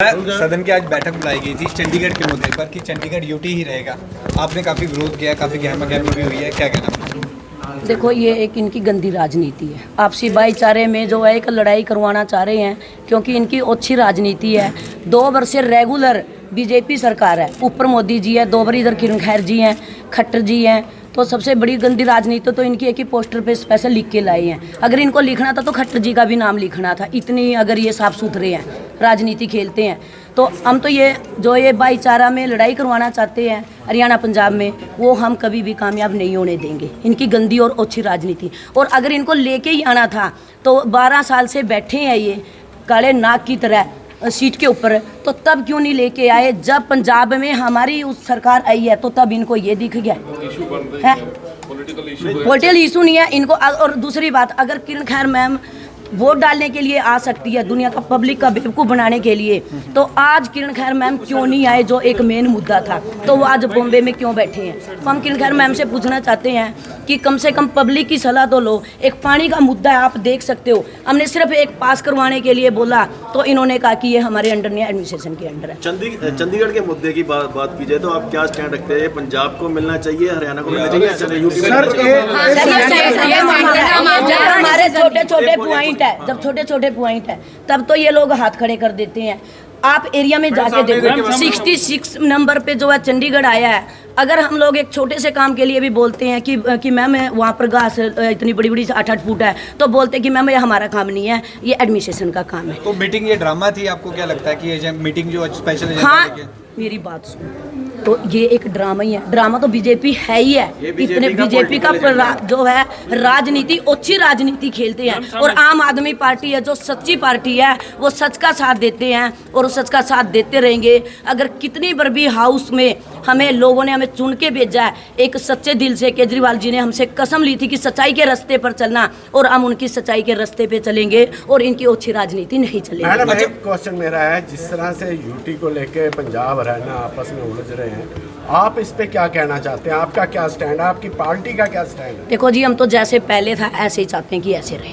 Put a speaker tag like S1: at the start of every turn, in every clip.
S1: सदन की आज बैठक बुलाई गई थी चंडीगढ़ के मुद्दे पर कि चंडीगढ़ यूटी ही रहेगा। आपने काफ़ी विरोध किया, काफ़ी गहमा-गहमी भी हुई है, क्या कहना?
S2: देखो, ये एक इनकी गंदी राजनीति है। आपसी भाईचारे में जो है एक लड़ाई करवाना चाह रहे हैं, क्योंकि इनकी अच्छी राजनीति है। 2 वर्ष से रेगुलर बीजेपी सरकार है, ऊपर मोदी जी है, 2 बार इधर किरण खैर जी हैं, खट्टर जी हैं। तो सबसे बड़ी गंदी राजनीति तो इनकी है कि पोस्टर पे स्पेशल लिख के लाए हैं। अगर इनको लिखना था तो खट्टर जी का भी नाम लिखना था। इतनी अगर ये साफ सुथरे हैं, राजनीति खेलते हैं, तो हम तो ये भाईचारा में लड़ाई करवाना चाहते हैं हरियाणा पंजाब में, वो हम कभी भी कामयाब नहीं होने देंगे। इनकी गंदी और अच्छी राजनीति, और अगर इनको लेके ही आना था तो 12 साल से बैठे हैं ये काले नाग की तरह सीट के ऊपर, तो तब क्यों नहीं लेके आए? जब पंजाब में हमारी उस सरकार आई है तो तब इनको ये दिख गया है। पॉलिटिकल इशू नहीं है इनको। और दूसरी बात, अगर किरण खैर मैम वोट डालने के लिए आ सकती है दुनिया का पब्लिक का बेवकूफ़ बनाने के लिए, तो आज किरण खैर मैम क्यों नहीं आए? जो एक मेन मुद्दा था, तो वो आज बॉम्बे में क्यों बैठे हैं? तो हम किरण खैर मैम से पूछना चाहते हैं कि कम से कम पब्लिक की सलाह तो लो। एक पानी का मुद्दा है, आप देख सकते हो, हमने सिर्फ एक पास करवाने के लिए बोला तो इन्होंने कहा कि ये हमारे अंडर नहीं है, एडमिनिस्ट्रेशन के अंडर है।
S3: चंडीगढ़ के मुद्दे की बात की जाए तो आप क्या स्टैंड रखते हैं? पंजाब को मिलना चाहिए, हरियाणा को मिलना चाहिए,
S2: हमारे छोटे छोटे पॉइंट है, जब छोटे छोटे पॉइंट है तब तो ये लोग हाथ खड़े कर देते हैं। आप एरिया में जाके देखो, 66 नंबर पे जो है चंडीगढ़ आया है। अगर हम लोग एक छोटे से काम के लिए भी बोलते हैं कि मैम वहाँ पर घास इतनी बड़ी बड़ी 8-8 फुट है, तो बोलते हैं कि मैम ये हमारा काम नहीं है, ये एडमिनिस्ट्रेशन का काम है।
S1: तो मीटिंग ये ड्रामा थी, आपको क्या लगता है कि ये मीटिंग जो स्पेशल?
S2: हाँ, मेरी बात सुनो, तो ये एक ड्रामा ही है। ड्रामा तो बीजेपी है ही है। इतने बीजेपी का जो है राजनीति, अच्छी राजनीति खेलते हैं। और आम आदमी पार्टी है जो सच्ची पार्टी है, वो सच का साथ देते हैं और वो सच का साथ देते रहेंगे। अगर कितनी बार भी हाउस में हमें लोगों ने चुन के भेजा है, एक सच्चे दिल से केजरीवाल जी ने हमसे कसम ली थी कि सच्चाई के रास्ते पर चलना, और हम उनकी सच्चाई के रास्ते पे चलेंगे और इनकी अच्छी राजनीति नहीं चलेगी।
S4: मैडम, एक क्वेश्चन मेरा है, जिस तरह से यूटी को लेके पंजाब हरियाणा आपस में उलझ रहे हैं, आप इस पे क्या कहना चाहते हैं? आपका क्या स्टैंड है? आपकी पार्टी का क्या स्टैंड है?
S2: देखो जी, हम तो जैसे पहले था ऐसे ही चाहते हैं कि ऐसे रहे।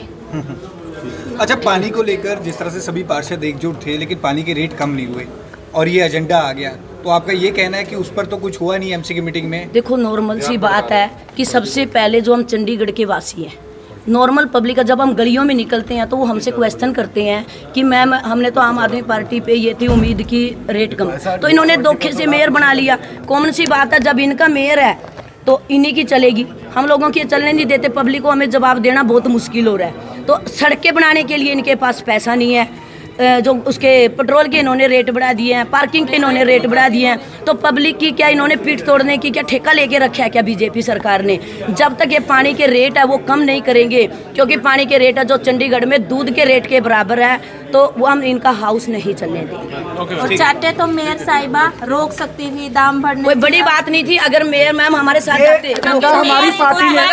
S1: अच्छा, पानी को लेकर जिस तरह से सभी पार्षद एकजुट थे, लेकिन पानी के रेट कम नहीं हुए और ये एजेंडा आ गया, तो आपका ये कहना है कि उस पर तो कुछ हुआ नहीं एमसी की मीटिंग में?
S2: देखो, नॉर्मल सी बात है कि सबसे पहले जो हम चंडीगढ़ के वासी हैं, नॉर्मल पब्लिक का, जब हम गलियों में निकलते हैं तो वो हमसे क्वेश्चन करते हैं कि मैम हमने तो आम आदमी पार्टी पे ये थी उम्मीद की रेट कम, तो इन्होंने धोखे से मेयर बना लिया। कॉमन सी बात है, जब इनका मेयर है तो इन्हीं की चलेगी, हम लोगों की चलने नहीं देते। पब्लिक को हमें जवाब देना बहुत मुश्किल हो रहा है। तो सड़कें बनाने के लिए इनके पास पैसा नहीं है, जो उसके पेट्रोल के इन्होंने रेट बढ़ा दिए हैं, पार्किंग के इन्होंने रेट बढ़ा दिए हैं, तो पब्लिक की क्या इन्होंने पीठ तोड़ने की क्या ठेका लेके रखा है क्या बीजेपी सरकार ने? जब तक ये पानी के रेट है वो कम नहीं करेंगे, क्योंकि पानी के रेट है जो चंडीगढ़ में दूध के रेट के बराबर है, तो वो हम इनका हाउस नहीं चलने देंगे।
S5: और चाहते तो मेयर साहिबा रोक सकती थी दाम बढ़ने।
S2: कोई बड़ी बात नहीं थी अगर मेयर मैम हमारे साथ जाते।
S4: हमारी पार्टी ने,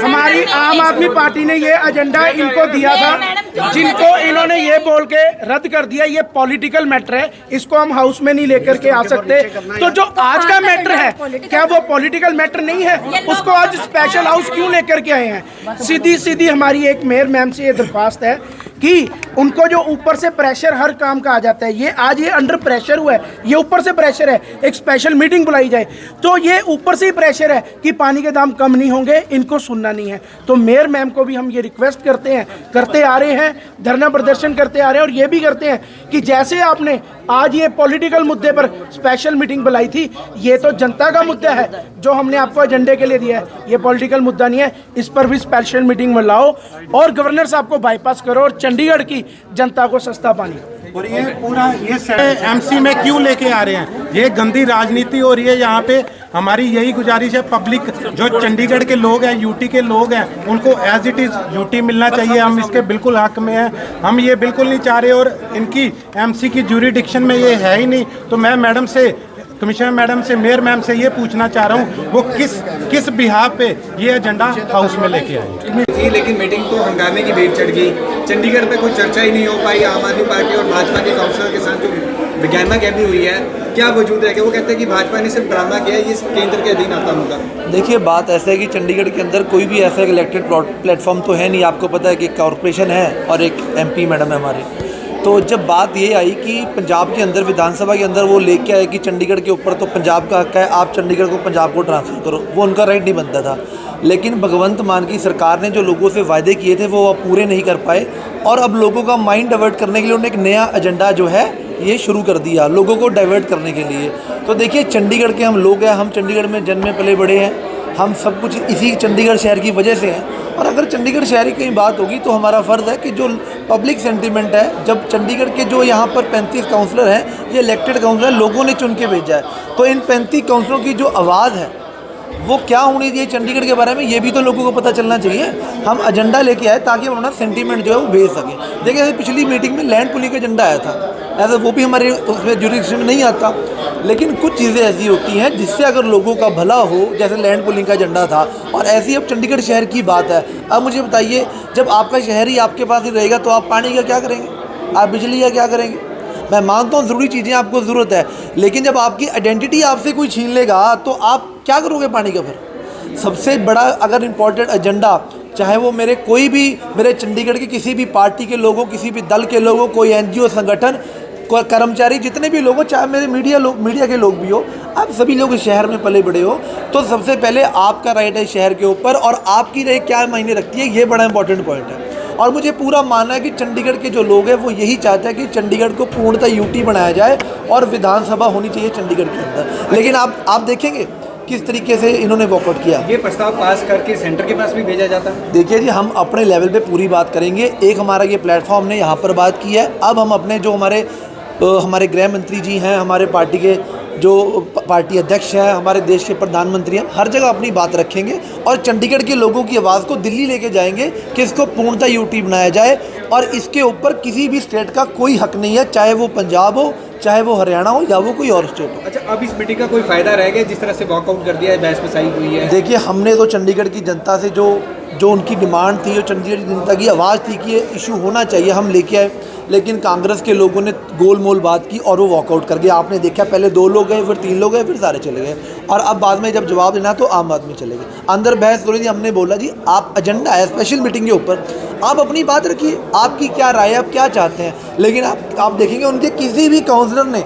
S4: हमारी आम आदमी पार्टी ने ये एजेंडा इनको दिया था, जिनको इन्होंने ये बोल के रद्द कर दिया। ये पॉलिटिकल मैटर है, इसको हम हाउस में नहीं लेकर के आ सकते। तो जो आज का मैटर है, क्या वो पॉलिटिकल मैटर नहीं है? उसको आज स्पेशल हाउस क्यों लेकर के आए हैं? सीधी सीधी हमारी एक मेयर मैम से ये दरख्वास्त है कि उनको जो ऊपर से प्रेशर हर काम का आ जाता है, ये आज ये अंडर प्रेशर हुआ है, ये ऊपर से प्रेशर है, एक स्पेशल मीटिंग बुलाई जाए, तो ये ऊपर से ही प्रेशर है कि पानी के दाम कम नहीं होंगे, इनको सुनना नहीं है। तो मेयर मैम को भी हम ये रिक्वेस्ट करते हैं, करते आ रहे हैं, धरना प्रदर्शन करते आ रहे हैं, और ये भी करते हैं कि जैसे आपने आज ये पॉलिटिकल मुद्दे पर स्पेशल मीटिंग बुलाई थी, ये तो जनता का मुद्दा है जो हमने आपको एजेंडे के लिए दिया है, ये पॉलिटिकल मुद्दा नहीं है। इस पर भी स्पेशल मीटिंग बुलाओ और गवर्नर साहब को बाईपास करो और चंडीगढ़ की जनता को सस्ता पानी।
S6: और ये पूरा ये एमसी में क्यों लेके आ रहे हैं? ये गंदी राजनीति हो रही है यहाँ पे। हमारी यही गुजारिश है, पब्लिक जो चंडीगढ़ के लोग हैं, यूटी के लोग हैं, उनको एज इट इज़ यूटी मिलना चाहिए। हम इसके बिल्कुल हक में हैं, हम ये बिल्कुल नहीं चाह रहे, और इनकी एमसी की ज्यूरिडिक्शन में ये है ही नहीं। तो मैं मैडम से, कमिश्नर मैडम से, मेयर मैम से ये पूछना चाह रहा हूँ, वो किस बिहाफ पे ये एजेंडा हाउस में लेके आए
S1: थी, लेकिन मीटिंग तो हंगामे की भेंट चढ़ गई। चंडीगढ़ पे कोई चर्चा ही नहीं हो पाई। आम आदमी पार्टी और भाजपा के काउंसलर के साथ जो गहमा-गहमी हुई है, क्या वजूद है कि वो कहते हैं कि भाजपा ने सिर्फ ड्रामा किया है, ये केंद्र के अधीन आता होगा?
S7: देखिए, बात ऐसा है कि चंडीगढ़ के अंदर कोई भी ऐसा इलेक्टेड प्लेटफॉर्म तो है नहीं। आपको पता है कि एक कॉरपोरेशन है और एक एमपी मैडम है हमारे। तो जब बात ये आई कि पंजाब के अंदर विधानसभा के अंदर वो लेके आए कि चंडीगढ़ के ऊपर तो पंजाब का हक है, आप चंडीगढ़ को पंजाब को ट्रांसफ़र करो, वो उनका राइट नहीं बनता था। लेकिन भगवंत मान की सरकार ने जो लोगों से वायदे किए थे वो अब पूरे नहीं कर पाए, और अब लोगों का माइंड डाइवर्ट करने के लिए उन्होंने एक नया एजेंडा जो है ये शुरू कर दिया लोगों को डाइवर्ट करने के लिए। तो देखिए, चंडीगढ़ के हम लोग हैं, हम चंडीगढ़ में जन्मे पले बड़े हैं, हम सब कुछ इसी चंडीगढ़ शहर की वजह से हैं। और अगर चंडीगढ़ शहर की कहीं बात होगी तो हमारा फ़र्ज़ है कि जो पब्लिक सेंटीमेंट है, जब चंडीगढ़ के जो यहाँ पर 35 काउंसलर हैं, ये इलेक्टेड काउंसलर लोगों ने चुन के भेजा है, तो इन 35 काउंसलरों की जो आवाज़ है वो क्या होनी चाहिए चंडीगढ़ के बारे में, ये भी तो लोगों को पता चलना चाहिए। हम एजेंडा लेके आए ताकि हम अपना सेंटीमेंट जो है वो भेज सकें। देखिए, ऐसे पिछली मीटिंग में लैंड पुलिंग का एजेंडा आया था, ऐसा वो भी हमारे उसमें ज्यूरिडिक्शन में नहीं आता, लेकिन कुछ चीज़ें ऐसी होती हैं जिससे अगर लोगों का भला हो, जैसे लैंड पुलिंग का एजेंडा था, और ऐसी अब चंडीगढ़ शहर की बात है। अब मुझे बताइए, जब आपका शहर ही आपके पास ही रहेगा तो आप पानी का क्या करेंगे, आप बिजली का क्या करेंगे? मैं मानता हूँ ज़रूरी चीज़ें आपको ज़रूरत है, लेकिन जब आपकी आइडेंटिटी आपसे कोई छीन लेगा तो आप क्या करोगे पानी का? फिर सबसे बड़ा अगर इम्पोर्टेंट एजेंडा, चाहे वो मेरे चंडीगढ़ के किसी भी पार्टी के लोगों, किसी भी दल के लोगों, कोई NGO संगठन, कोई कर्मचारी, जितने भी लोग हो, चाहे मेरे मीडिया के लोग भी हो, आप सभी लोग इस शहर में पले बड़े हो, तो सबसे पहले आपका राइट है शहर के ऊपर, और आपकी राय क्या मायने रखती है, ये बड़ा इंपॉर्टेंट पॉइंट है। और मुझे पूरा मानना है कि चंडीगढ़ के जो लोग हैं वो यही चाहते हैं कि चंडीगढ़ को पूर्णतः UT बनाया जाए और विधानसभा होनी चाहिए चंडीगढ़ के अंदर। लेकिन आप देखेंगे किस तरीके से इन्होंने वॉकआउट किया।
S1: ये प्रस्ताव पास करके सेंटर के पास भी भेजा जाता है।
S7: देखिए जी, हम अपने लेवल पे पूरी बात करेंगे। एक हमारा ये प्लेटफॉर्म ने यहाँ पर बात की है, अब हम अपने जो हमारे गृह मंत्री जी हैं, हमारे पार्टी के जो पार्टी अध्यक्ष हैं, हमारे देश के प्रधानमंत्री हैं, हर जगह अपनी बात रखेंगे और चंडीगढ़ के लोगों की आवाज़ को दिल्ली लेके जाएंगे कि इसको पूर्णतः UT बनाया जाए, और इसके ऊपर किसी भी स्टेट का कोई हक नहीं है, चाहे वो पंजाब हो, चाहे वो हरियाणा हो, या वो कोई और स्टेट हो।
S1: अच्छा, अब इस मीटिंग का कोई फ़ायदा रहेगा जिस तरह से वॉकआउट कर दिया है, बहस बसाई हुई है?
S7: देखिए, हमने तो चंडीगढ़ की जनता से जो उनकी डिमांड थी, जो चंडीगढ़ की जनता की आवाज़ थी कि ये इशू होना चाहिए, हम लेके आए, लेकिन कांग्रेस के लोगों ने गोल मोल बात की और वो वॉकआउट कर गए। आपने देखा, पहले 2 लोग गए, फिर 3 लोग गए, फिर सारे चले गए, और अब बाद में जब जवाब देना तो आम आदमी चले गए। अंदर बहस हो रही थी, हमने बोला जी आप एजेंडा है स्पेशल मीटिंग के ऊपर, आप अपनी बात रखिए, आपकी क्या राय है, आप क्या चाहते हैं। लेकिन आप देखेंगे उनके किसी भी काउंसलर ने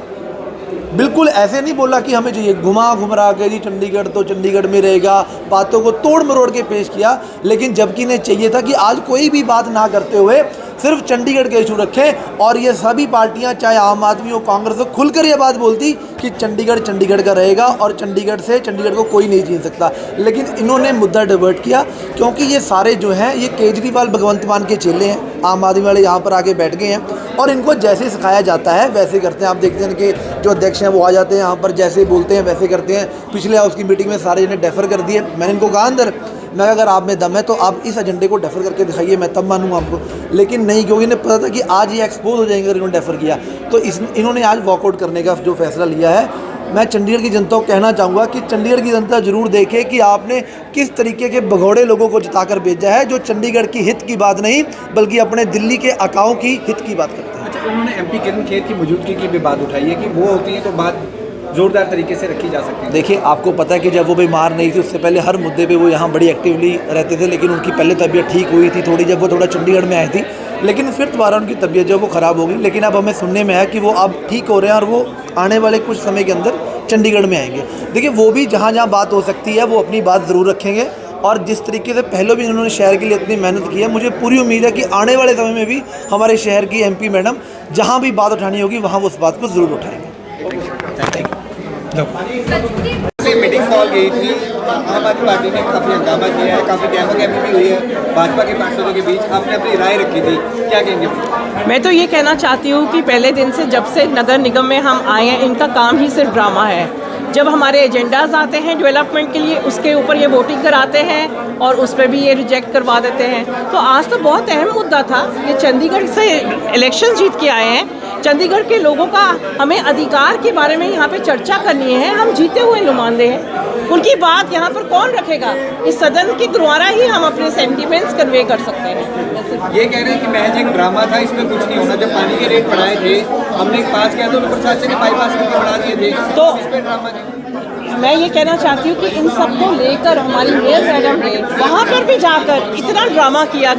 S7: बिल्कुल ऐसे नहीं बोला कि हमें चाहिए, घुमा के जी चंडीगढ़ तो चंडीगढ़ में रहेगा, बातों को तोड़ मरोड़ के पेश किया। लेकिन जबकि इन्हें चाहिए था कि आज कोई भी बात ना करते हुए सिर्फ चंडीगढ़ के इशू रखें, और ये सभी पार्टियां, चाहे आम आदमी हो, कांग्रेस हो, खुलकर ये बात बोलती कि चंडीगढ़ का रहेगा और चंडीगढ़ को कोई नहीं छीन सकता। लेकिन इन्होंने मुद्दा डाइवर्ट किया, क्योंकि ये सारे जो हैं ये केजरीवाल भगवंत मान के चेले हैं, आम आदमी वाले यहाँ पर आके बैठ गए हैं और इनको जैसे सिखाया जाता है वैसे करते हैं। आप देखते हैं कि जो अध्यक्ष हैं वो आ जाते हैं यहाँ पर, जैसे बोलते हैं वैसे करते हैं। पिछले हाउस की मीटिंग में सारे जने डेफर कर दिए। मैंने इनको कहा अंदर, मैं अगर आप में दम है तो आप इस एजेंडे को डेफर करके दिखाइए, मैं तब मानूंगा आपको। लेकिन नहीं, क्योंकि इन्हें पता था कि आज ये एक्सपोज हो जाएंगे अगर इन्होंने डेफर किया। तो इन्होंने आज वॉकआउट करने का जो फैसला लिया है, मैं चंडीगढ़ की जनता को कहना चाहूँगा कि चंडीगढ़ की जनता जरूर देखे कि आपने किस तरीके के भगौड़े लोगों को जिताकर भेजा है, जो चंडीगढ़ की हित की बात नहीं बल्कि अपने दिल्ली के अकाओं की हित की बात करते हैं।
S1: अच्छा, उन्होंने MP किरण खेर की मौजूदगी की भी बात उठाई है कि वो होती है तो बात जोरदार तरीके से रखी जा सकती है।
S7: देखिए, आपको पता है कि जब वो बीमार नहीं थी उससे पहले हर मुद्दे पे वो यहाँ बड़ी एक्टिवली रहते थे, लेकिन उनकी पहले तबीयत ठीक हुई थी थोड़ी, जब वो थोड़ा चंडीगढ़ में आई थी, लेकिन फिर दोबारा उनकी तबीयत जो वो ख़राब हो गई। लेकिन अब हमें सुनने में है कि वो अब ठीक हो रहे हैं और वो आने वाले कुछ समय के अंदर चंडीगढ़ में आएंगे। देखिए, वो भी जहाँ जहाँ बात हो सकती है वो अपनी बात ज़रूर रखेंगे, और जिस तरीके से पहले भी उन्होंने शहर के लिए इतनी मेहनत की है, मुझे पूरी उम्मीद है कि आने वाले समय में भी हमारे शहर की MP मैडम जहाँ भी बात उठानी होगी वहाँ वो उस बात को ज़रूर उठाएंगे।
S1: मीटिंग कॉल गई थी, आम आदमी पार्टी ने काफ़ी हंगामा किया है, काफ़ी गहमा-गहमी भी हुई है भाजपा के पार्षदों के बीच, आपने अपनी राय रखी थी, क्या कहेंगे?
S8: मैं तो ये कहना चाहती हूँ कि पहले दिन से जब से नगर निगम में हम आए हैं, इनका काम ही सिर्फ ड्रामा है। जब हमारे एजेंडाज आते हैं डेवलपमेंट के लिए, उसके ऊपर ये वोटिंग कराते हैं और उस पर भी ये रिजेक्ट करवा देते हैं। तो आज तो बहुत अहम मुद्दा था, ये चंडीगढ़ से इलेक्शन जीत के आए हैं, चंडीगढ़ के लोगों का हमें अधिकार के बारे में यहाँ पे चर्चा करनी है। हम जीते हुए नुमाइंदे हैं, उनकी बात यहाँ पर कौन रखेगा? इस सदन के द्वारा ही हम अपने सेंटिमेंट्स कन्वे कर सकते हैं।
S1: ये कह रहे हैं कि महज एक ड्रामा था, इसमें कुछ नहीं होना। जब पानी के रेट बढ़ाए थे, हमने पास किया तो प्रशासन ने बाईपास करके बढ़ा दिए थे, तो इस पे ड्रामा नहीं।
S8: मैं ये कहना चाहती हूँ कि इन सबको लेकर हमारी मेयर मैडम ने वहाँ पर भी जाकर इतना ड्रामा किया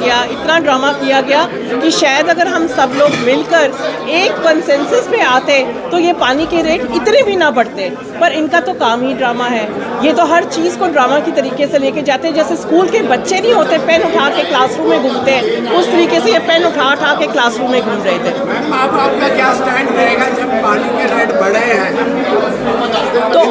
S8: गया कि शायद अगर हम सब लोग मिलकर एक कंसेंसस पे आते तो ये पानी के रेट इतने भी ना बढ़ते। पर इनका तो काम ही ड्रामा है। ये तो हर चीज़ को ड्रामा की तरीके से लेके जाते हैं। जैसे स्कूल के बच्चे नहीं होते पेन उठा के क्लासरूम में घूमते हैं, उस तरीके से ये पेन उठा के क्लासरूम में घूम रहे थे।
S9: मैम आपका क्या स्टैंड रहेगा जब पानी के रेट बढ़े हैं?
S8: तो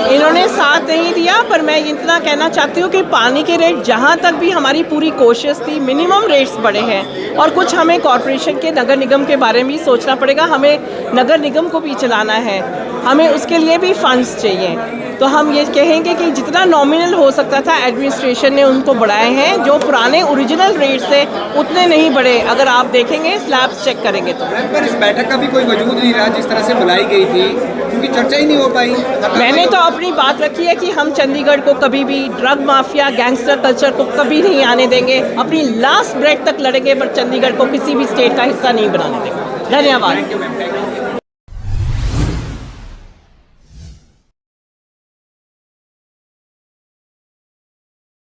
S8: इन्होंने साथ नहीं दिया, पर मैं इतना कहना चाहती हूँ कि पानी के रेट जहाँ तक भी हमारी पूरी कोशिश थी, मिनिमम रेट्स बढ़े हैं। और कुछ हमें कॉरपोरेशन के नगर निगम के बारे में भी सोचना पड़ेगा। हमें नगर निगम को भी चलाना है, हमें उसके लिए भी फंड्स चाहिए। तो हम ये कहेंगे कि जितना नॉमिनल हो सकता था एडमिनिस्ट्रेशन ने उनको बढ़ाए हैं। जो पुराने ओरिजिनल रेट्स थे उतने नहीं बढ़े। अगर आप देखेंगे स्लैब्स चेक करेंगे तो।
S1: पर इस बैठक का भी कोई वजूद नहीं रहा जिस तरह से बुलाई गई थी, क्योंकि चर्चा ही नहीं हो पाई।
S8: मैंने तो अपनी बात रखी है कि हम चंडीगढ़ को कभी भी ड्रग माफिया गैंगस्टर कल्चर को कभी नहीं आने देंगे। अपनी लास्ट ब्रेथ तक लड़ेंगे, पर चंडीगढ़ को किसी भी स्टेट का हिस्सा नहीं बनाने देंगे। धन्यवाद।